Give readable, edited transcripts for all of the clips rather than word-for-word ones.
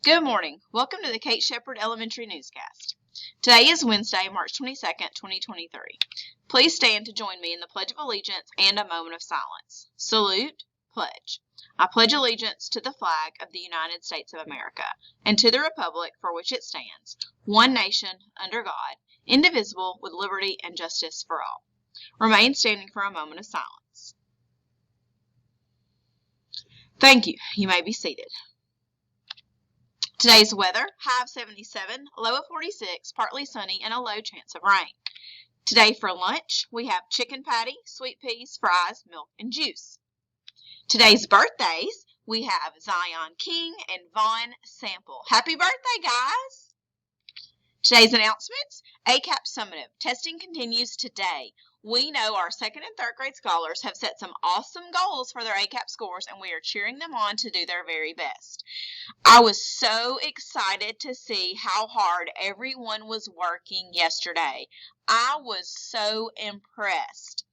Good morning. Welcome to the Kate Shepherd Elementary Newscast. Today is Wednesday, March 22nd, 2023. Please stand to join me in the Pledge of Allegiance and a moment of silence. Salute, pledge. I pledge allegiance to the flag of the United States of America and to the republic for which it stands, one nation, under God, indivisible, with liberty and justice for all. Remain standing for a moment of silence. Thank you. You may be seated. Today's weather, high of 77, low of 46, partly sunny, and a low chance of rain. Today for lunch, we have chicken patty, sweet peas, fries, milk, and juice. Today's birthdays, we have Zion King and Vaughn Sample. Happy birthday, guys! Today's announcements, ACAP Summative. Testing continues today. We know our second and third grade scholars have set some awesome goals for their ACAP scores, and we are cheering them on to do their very best. I was so excited to see how hard everyone was working yesterday. I was so impressed.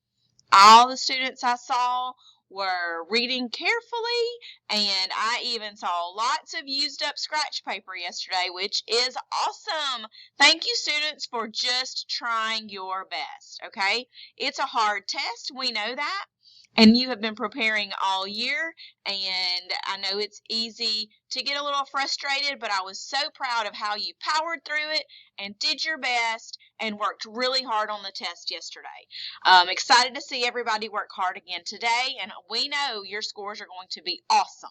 All the students I saw were reading carefully, and I even saw lots of used up scratch paper yesterday, which is awesome. Thank you, students, for just trying your best, okay? It's a hard test, we know that, and you have been preparing all year, and I know it's easy to get a little frustrated, but I was so proud of how you powered through it and did your best and worked really hard on the test yesterday. Excited to see everybody work hard again today, and we know your scores are going to be awesome.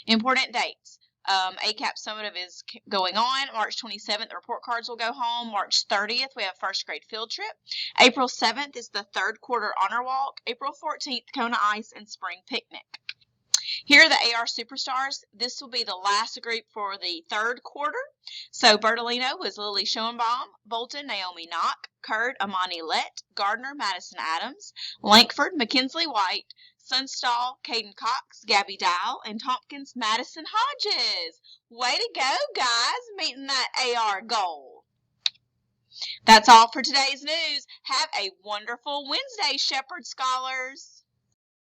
Important dates. ACAP Summative is going on. March 27th, the report cards will go home. March 30th, we have first grade field trip. April 7th is the third quarter honor walk. April 14th, Kona Ice and spring picnic. Here are the AR Superstars. This will be the last group for the third quarter. So Bertolino was Lily Schoenbaum, Bolton, Naomi Knock, Kurd, Amani Lett, Gardner, Madison Adams, Lankford, Mackenzie White, Sunstall, Caden Cox, Gabby Dial, and Tompkins, Madison Hodges. Way to go, guys, meeting that AR goal. That's all for today's news. Have a wonderful Wednesday, Shepherd Scholars.